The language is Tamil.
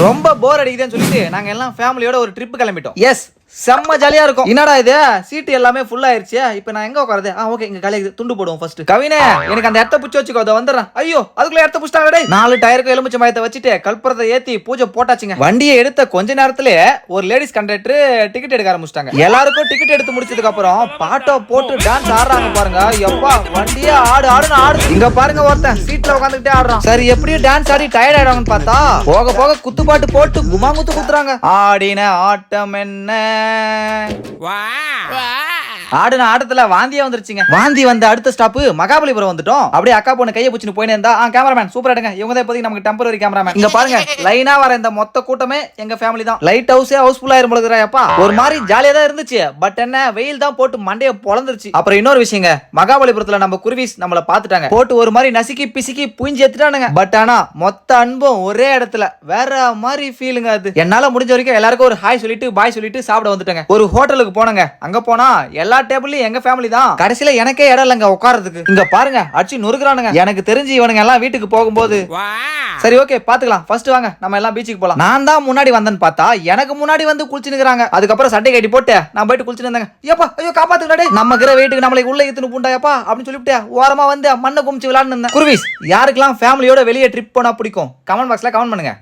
ரொம்ப போர் அடிக்குதுன்னு சொல்லிட்டு நாங்க எல்லாம் ஃபேமிலியோட ஒரு ட்ரிப் கிளம்பிட்டோம். எஸ், செம்ம ஜாலியா இருக்கும். என்னடா இது சீட்டு எல்லாமே ஃபுல் ஆயிருச்சு, இப்போ நான் எங்க உட்காருது? ஓகே, இங்க காலைக்கு துண்டு போடுவோம் ஃபர்ஸ்ட். கவினே, எனக்கு அந்த இடத்த புடிச்சு வச்சுக்கோ, அதை வந்துடுறேன். ஐயோ, அதுக்குள்ள இடத்த புடிச்சிட்டாங்க. 4 டயருக்கு எலுமிச்சை மயத்தை வச்சுட்டு கல்புரத்தை ஏத்தி பூஜை போட்டாச்சுங்க. வண்டியை எடுத்த கொஞ்ச நேரத்துல ஒரு லேடிஸ் கண்டக்டர் டிக்கெட் எடுக்க ஆரம்பிச்சிட்டாங்க. எல்லாருக்கும் டிக்கெட் எடுத்து முடிச்சதுக்கு அப்புறம் பாட்டோ போட்டு டான்ஸ் ஆடுறாங்க பாருங்க. எப்பா, வண்டியே ஆடு ஆடுன்னு ஆடு. இங்க பாருங்க, ஒருத்தன் சீட்ல உட்காந்துக்கிட்டே ஆடுறான். சரி, எப்படியும் டான்ஸ் ஆடி டயர்ட் ஆயிடுவாங்கன்னு பார்த்தா போக போக குத்துப்பாட்டு போட்டு குமாங்குத்து குத்துறாங்க. ஆடின ஆட்டம் என்ன, ஆடுன ஆட்டத்துல வாந்தியே வந்துருச்சுங்க. வாந்தி வந்த அடுத்த ஸ்டாப் மகாபலிபுரம் வந்துட்டோம். அப்படியே அக்கா பொண்ணு கையை பிடிச்சிட்டு போயினே இருந்தா, கேமராமேன் சூப்பரா எடுங்க, இவங்க தான் இப்போதைக்கு நமக்கு டெம்பரரி கேமராமேன். இங்க பாருங்க, லைனா வர இந்த மொத்த கூட்டமே எங்க ஃபேமிலி தான். லைட் ஹவுஸே ஹவுஸ்ஃபுல்லா இருப்பா. ஒரு மாதிரி ஜாலியா தான் இருந்துச்சு. பட் என்ன, வெயில் தான் போட்டு மண்டைய பொளந்துருச்சு. அப்புறம் இன்னொரு விஷயங்க, மகாபலிபுரத்துல நம்ம குருவிஸ் நம்மள பாத்துட்டாங்க. போட்டு ஒரு மாதிரி நசுக்கி பிசுக்கி புஞ்சி எடுத்துட்டானுங்க. பட் ஆனா மொத்த அன்பும் ஒரே இடத்துல வேற மாதிரி ஃபீலுங்க. அது என்னால முடிஞ்ச வரைக்கும் எல்லாருக்கும் ஒரு ஹாய் சொல்லிட்டு பாய் சொல்லிட்டு சாப்பிட வந்துட்டாங்க. ஒரு ஹோட்டலுக்கு போனங்க. அங்க போனா எல்லா டேபிள்லயும் எங்க ஃபேமிலி தான். கடைசியில எனக்கே இடம் இல்லங்க உட்கார்றதுக்கு. இங்க பாருங்க, அடிச்சு நொறுக்குறானுங்க. எனக்கு தெரிஞ்சு இவனுங்க எல்லாம் வீட்டுக்கு போகும்போது சரி ஓகே பாத்துக்கலாம், ஃபர்ஸ்ட் வாங்க நம்ம எல்லாம் பீச்சுக்கு போலாம். நான் தான் முன்னாடி வந்தேன்னு பார்த்தா எனக்கு முன்னாடி வந்து குளிச்சு நிக்கிறாங்க. அதுக்கப்புறம் சட்டை கட்டி போட்டு நான் போயிட்டு குளிச்சுட்டு இருந்தாங்க. ஏப்பா, ஐயோ காப்பாத்துக்கடா, நம்ம கிற வீட்டுக்கு நம்மளை உள்ள இழுத்துன்னு பூண்டாயப்பா அப்படின்னு சொல்லிட்டு ஓரமா வந்து மண்ணை குமிச்சு விளையாடுன்னு இருந்தேன். குருவிஸ், யாருக்கெல்லாம் ஃபேமிலியோட வெளியே ட்ரிப் போனா பிடிக்கும் கமெண்ட் பாக்ஸ்ல கமெண்ட் பண்ணுங்க.